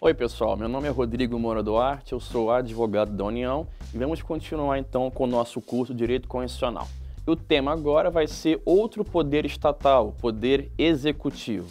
Oi pessoal, meu nome é Rodrigo Moura Duarte, eu sou advogado da União e vamos continuar então com o nosso curso de Direito Constitucional. E o tema agora vai ser outro poder estatal, o poder executivo.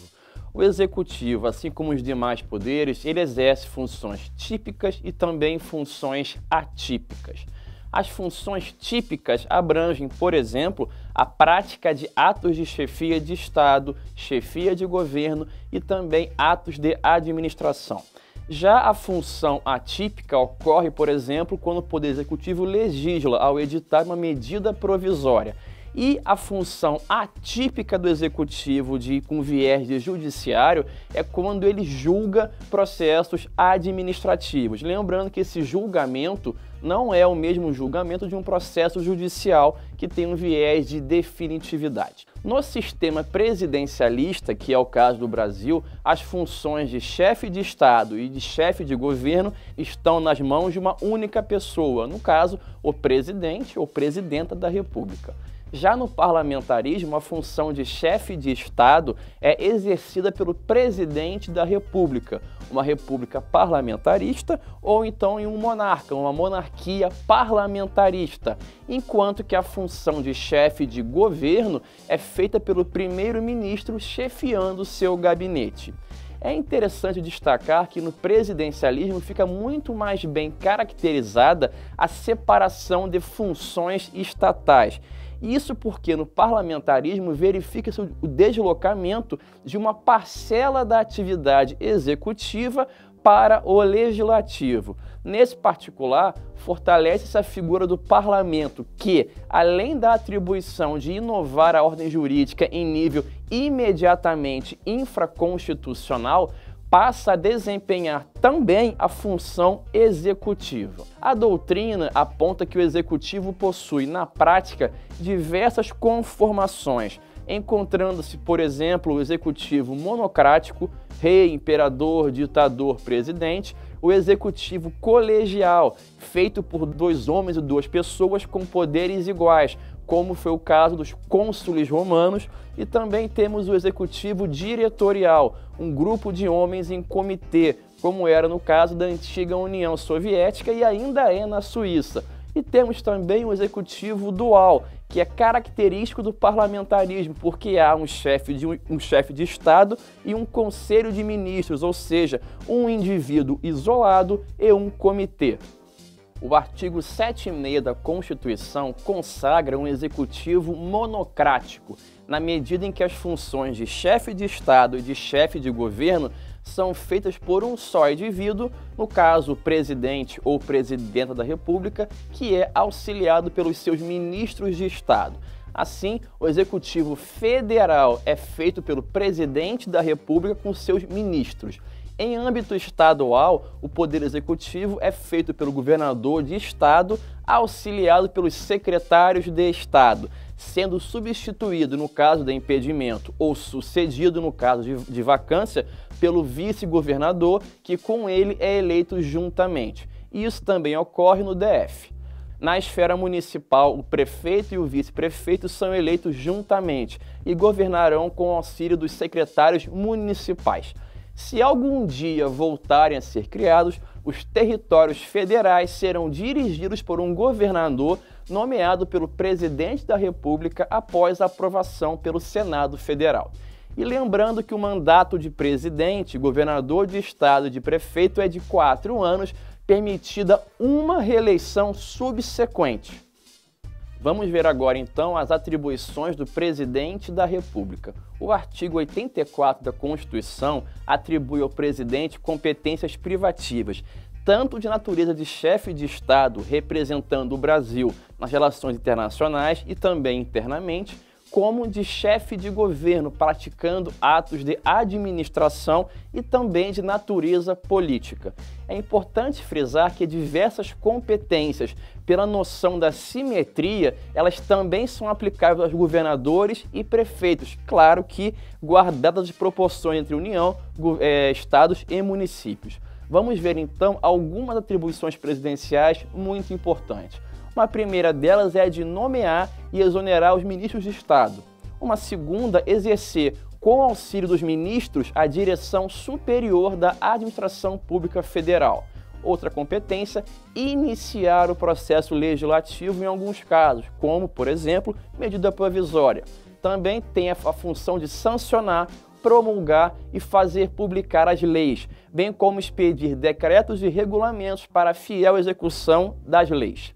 O executivo, assim como os demais poderes, ele exerce funções típicas e também funções atípicas. As funções típicas abrangem, por exemplo, a prática de atos de chefia de Estado, chefia de governo e também atos de administração. Já a função atípica ocorre, por exemplo, quando o Poder Executivo legisla ao editar uma medida provisória. E a função atípica do Executivo com viés de judiciário é quando ele julga processos administrativos. Lembrando que esse julgamento não é o mesmo julgamento de um processo judicial que tem um viés de definitividade. No sistema presidencialista, que é o caso do Brasil, as funções de chefe de Estado e de chefe de governo estão nas mãos de uma única pessoa, no caso, o presidente ou presidenta da República. Já no parlamentarismo, a função de chefe de Estado é exercida pelo presidente da República, uma república parlamentarista ou então em um monarca, uma monarquia parlamentarista, enquanto que a função de chefe de governo é feita pelo primeiro-ministro chefiando seu gabinete. É interessante destacar que no presidencialismo fica muito mais bem caracterizada a separação de funções estatais. Isso porque no parlamentarismo verifica-se o deslocamento de uma parcela da atividade executiva para o legislativo. Nesse particular, fortalece-se a figura do parlamento que, além da atribuição de inovar a ordem jurídica em nível imediatamente infraconstitucional, passa a desempenhar também a função executiva. A doutrina aponta que o executivo possui, na prática, diversas conformações, encontrando-se, por exemplo, o executivo monocrático, rei, imperador, ditador, presidente, o executivo colegial, feito por dois homens e duas pessoas com poderes iguais, como foi o caso dos cônsules romanos, e também temos o executivo diretorial, um grupo de homens em comitê, como era no caso da antiga União Soviética e ainda é na Suíça. E temos também o executivo dual, que é característico do parlamentarismo, porque há um chefe de Estado e um conselho de ministros, ou seja, um indivíduo isolado e um comitê. O artigo 7.6 da Constituição consagra um executivo monocrático, na medida em que as funções de chefe de Estado e de chefe de governo são feitas por um só indivíduo, no caso, o presidente ou presidenta da República, que é auxiliado pelos seus ministros de Estado. Assim, o Executivo Federal é feito pelo presidente da República com seus ministros. Em âmbito estadual, o Poder Executivo é feito pelo governador de Estado, auxiliado pelos secretários de Estado, sendo substituído no caso de impedimento ou sucedido no caso de vacância pelo vice-governador, que com ele é eleito juntamente. Isso também ocorre no DF. Na esfera municipal, o prefeito e o vice-prefeito são eleitos juntamente e governarão com o auxílio dos secretários municipais. Se algum dia voltarem a ser criados, os territórios federais serão dirigidos por um governador nomeado pelo presidente da República após a aprovação pelo Senado Federal. E lembrando que o mandato de presidente, governador de estado e de prefeito é de 4 anos, permitida uma reeleição subsequente. Vamos ver agora então as atribuições do presidente da República. O artigo 84 da Constituição atribui ao presidente competências privativas, tanto de natureza de chefe de Estado, representando o Brasil nas relações internacionais e também internamente, como de chefe de governo, praticando atos de administração e também de natureza política. É importante frisar que diversas competências, pela noção da simetria, elas também são aplicáveis aos governadores e prefeitos, claro que guardadas as proporções entre União, estados e municípios. Vamos ver então algumas atribuições presidenciais muito importantes. Uma primeira delas é a de nomear e exonerar os ministros de Estado. Uma segunda, exercer com o auxílio dos ministros, a direção superior da Administração Pública Federal. Outra competência, iniciar o processo legislativo em alguns casos, como, por exemplo, medida provisória. Também tem a função de sancionar, promulgar e fazer publicar as leis, bem como expedir decretos e regulamentos para a fiel execução das leis.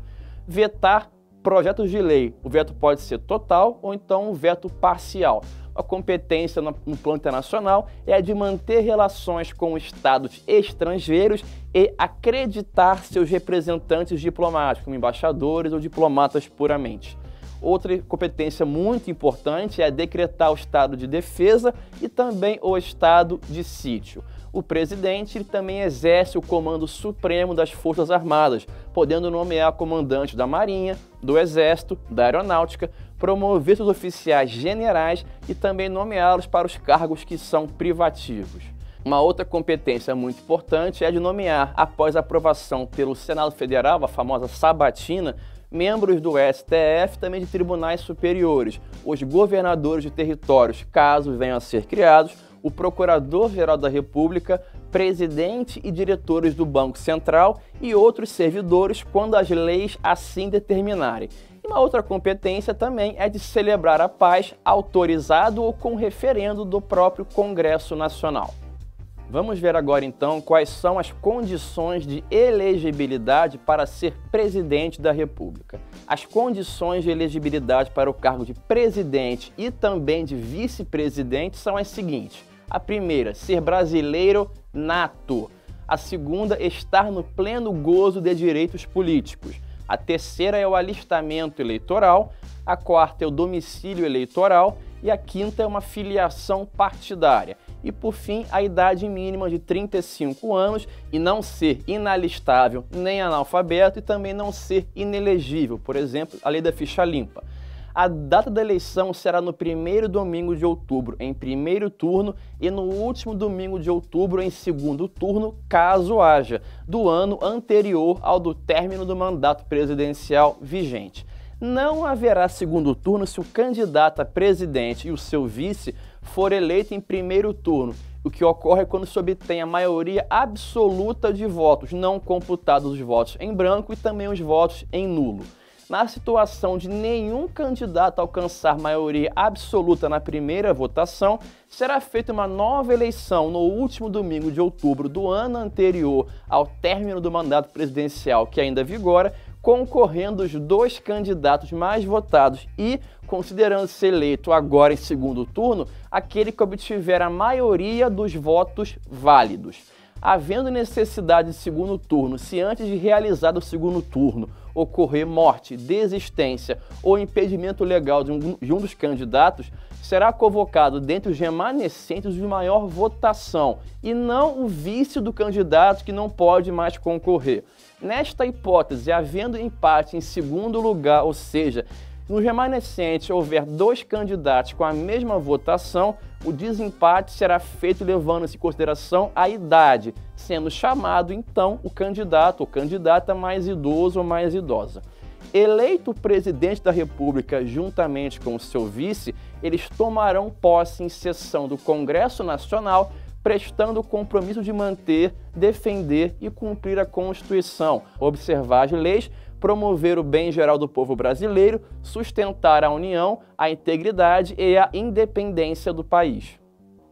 Vetar projetos de lei. O veto pode ser total ou então um veto parcial. A competência no plano internacional é a de manter relações com estados estrangeiros e acreditar seus representantes diplomáticos, como embaixadores ou diplomatas puramente. Outra competência muito importante é decretar o estado de defesa e também o estado de sítio. O presidente também exerce o comando supremo das Forças Armadas, podendo nomear comandante da Marinha, do Exército, da Aeronáutica, promover seus oficiais generais e também nomeá-los para os cargos que são privativos. Uma outra competência muito importante é a de nomear, após aprovação pelo Senado Federal, a famosa sabatina, membros do STF, também de tribunais superiores, os governadores de territórios, caso venham a ser criados, o Procurador-Geral da República, presidente e diretores do Banco Central e outros servidores, quando as leis assim determinarem. E uma outra competência também é de celebrar a paz, autorizado ou com referendo do próprio Congresso Nacional. Vamos ver agora então quais são as condições de elegibilidade para ser presidente da República. As condições de elegibilidade para o cargo de presidente e também de vice-presidente são as seguintes. A primeira, ser brasileiro nato. A segunda, estar no pleno gozo de direitos políticos. A terceira é o alistamento eleitoral. A quarta é o domicílio eleitoral. E a quinta é uma filiação partidária. E, por fim, a idade mínima de 35 anos e não ser inalistável nem analfabeto e também não ser inelegível, por exemplo, a lei da ficha limpa. A data da eleição será no primeiro domingo de outubro, em primeiro turno, e no último domingo de outubro, em segundo turno, caso haja, do ano anterior ao do término do mandato presidencial vigente. Não haverá segundo turno se o candidato a presidente e o seu vice for eleito em primeiro turno, o que ocorre quando se obtém a maioria absoluta de votos, não computados os votos em branco e também os votos em nulo. Na situação de nenhum candidato alcançar maioria absoluta na primeira votação, será feita uma nova eleição no último domingo de outubro do ano anterior ao término do mandato presidencial que ainda vigora, concorrendo os dois candidatos mais votados e, considerando-se eleito agora em segundo turno, aquele que obtiver a maioria dos votos válidos. Havendo necessidade de segundo turno, se antes de realizado o segundo turno ocorrer morte, desistência ou impedimento legal de um dos candidatos, será convocado dentre os remanescentes de maior votação e não o vice do candidato que não pode mais concorrer. Nesta hipótese, havendo empate em segundo lugar, ou seja, nos remanescentes houver dois candidatos com a mesma votação, o desempate será feito levando-se em consideração a idade, sendo chamado então o candidato ou candidata mais idoso ou mais idosa. Eleito o presidente da República juntamente com o seu vice, eles tomarão posse em sessão do Congresso Nacional, prestando o compromisso de manter, defender e cumprir a Constituição, observar as leis, promover o bem geral do povo brasileiro, sustentar a união, a integridade e a independência do país.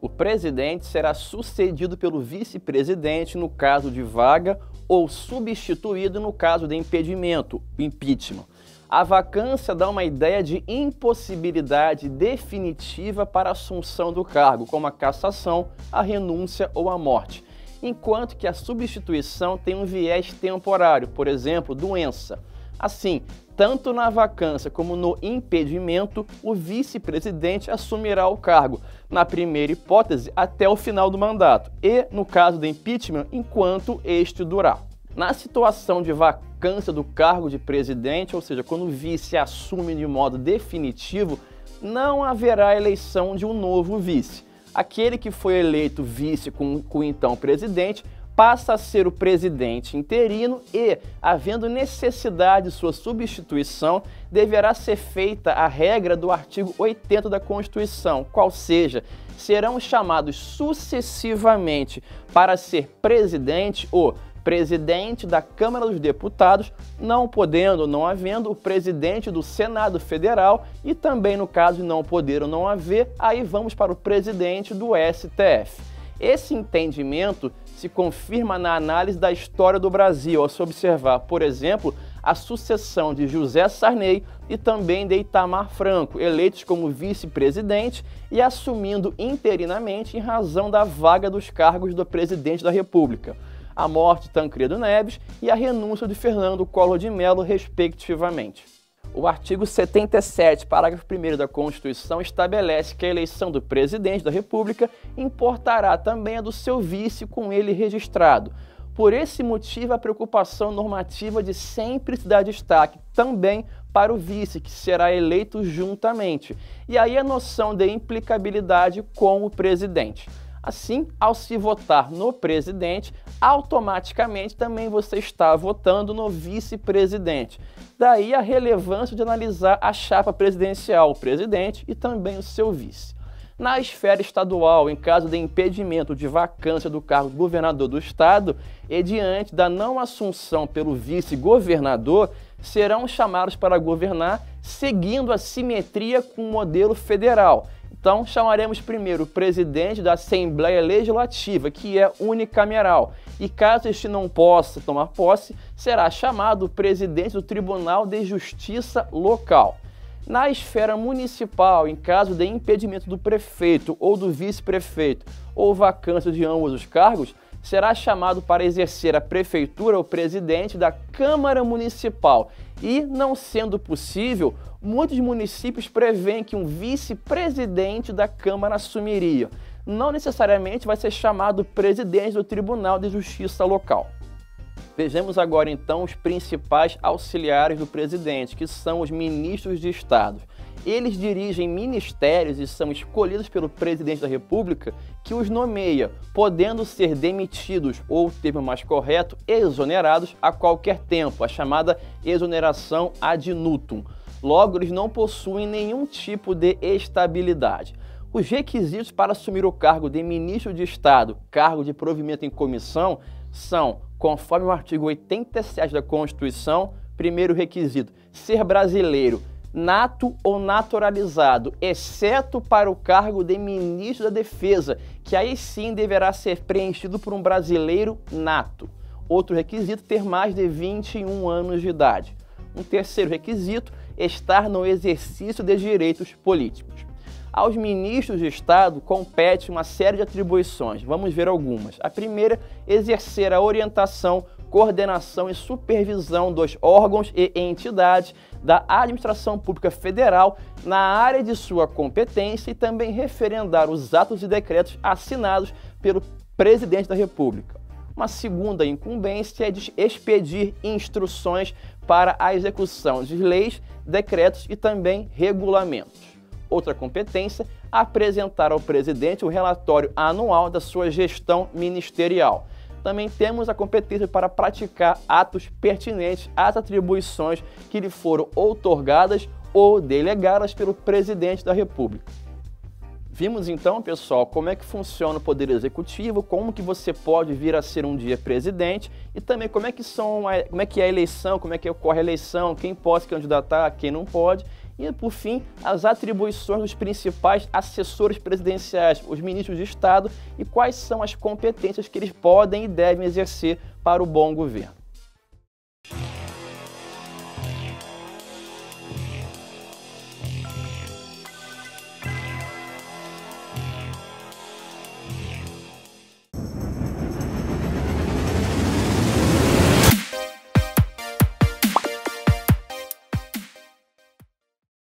O presidente será sucedido pelo vice-presidente no caso de vaga ou substituído no caso de impedimento, impeachment. A vacância dá uma ideia de impossibilidade definitiva para a assunção do cargo, como a cassação, a renúncia ou a morte, enquanto que a substituição tem um viés temporário, por exemplo, doença. Assim, tanto na vacância como no impedimento, o vice-presidente assumirá o cargo, na primeira hipótese, até o final do mandato, e, no caso do impeachment, enquanto este durar. Na situação de vacância do cargo de presidente, ou seja, quando o vice assume de modo definitivo, não haverá eleição de um novo vice. Aquele que foi eleito vice com o então presidente passa a ser o presidente interino e, havendo necessidade de sua substituição, deverá ser feita a regra do artigo 80 da Constituição, qual seja, serão chamados sucessivamente para ser presidente o presidente da Câmara dos Deputados, não podendo ou não havendo o presidente do Senado Federal e também, no caso de não poder ou não haver, aí vamos para o presidente do STF. Esse entendimento se confirma na análise da história do Brasil, ao se observar, por exemplo, a sucessão de José Sarney e também de Itamar Franco, eleitos como vice-presidente e assumindo interinamente em razão da vaga dos cargos do presidente da República, a morte de Tancredo Neves e a renúncia de Fernando Collor de Mello, respectivamente. O artigo 77, parágrafo 1º da Constituição, estabelece que a eleição do presidente da República importará também a do seu vice com ele registrado. Por esse motivo, a preocupação normativa de sempre se dar destaque também para o vice, que será eleito juntamente. E aí a noção de implicabilidade com o presidente. Assim, ao se votar no presidente, automaticamente também você está votando no vice-presidente. Daí a relevância de analisar a chapa presidencial, o presidente e também o seu vice. Na esfera estadual, em caso de impedimento de vacância do cargo de governador do estado e diante da não assunção pelo vice-governador, serão chamados para governar seguindo a simetria com o modelo federal. Então, chamaremos primeiro o presidente da Assembleia Legislativa, que é unicameral, e caso este não possa tomar posse, será chamado o presidente do Tribunal de Justiça local. Na esfera municipal, em caso de impedimento do prefeito ou do vice-prefeito ou vacância de ambos os cargos, será chamado para exercer a prefeitura o presidente da Câmara Municipal e, não sendo possível, muitos municípios prevêem que um vice-presidente da Câmara assumiria. Não necessariamente vai ser chamado presidente do Tribunal de Justiça local. Vejamos agora então os principais auxiliares do presidente, que são os ministros de Estado. Eles dirigem ministérios e são escolhidos pelo presidente da República, que os nomeia, podendo ser demitidos ou, termo mais correto, exonerados a qualquer tempo, a chamada exoneração ad nutum. Logo, eles não possuem nenhum tipo de estabilidade. Os requisitos para assumir o cargo de ministro de Estado, cargo de provimento em comissão, são, conforme o artigo 87 da Constituição, primeiro requisito, ser brasileiro, nato ou naturalizado, exceto para o cargo de ministro da Defesa, que aí sim deverá ser preenchido por um brasileiro nato. Outro requisito, ter mais de 21 anos de idade. Um terceiro requisito, estar no exercício de direitos políticos. Aos ministros de Estado compete uma série de atribuições. Vamos ver algumas. A primeira, exercer a orientação, coordenação e supervisão dos órgãos e entidades da administração pública federal na área de sua competência e também referendar os atos e decretos assinados pelo presidente da República. Uma segunda incumbência é de expedir instruções para a execução de leis, decretos e também regulamentos. Outra competência, apresentar ao presidente o relatório anual da sua gestão ministerial. Também temos a competência para praticar atos pertinentes às atribuições que lhe foram outorgadas ou delegadas pelo presidente da República. Vimos então, pessoal, como é que funciona o Poder Executivo, como que você pode vir a ser um dia presidente e também como é que é a eleição, como é que ocorre a eleição, quem pode se candidatar, quem não pode. E, por fim, as atribuições dos principais assessores presidenciais, os ministros de Estado, e quais são as competências que eles podem e devem exercer para o bom governo.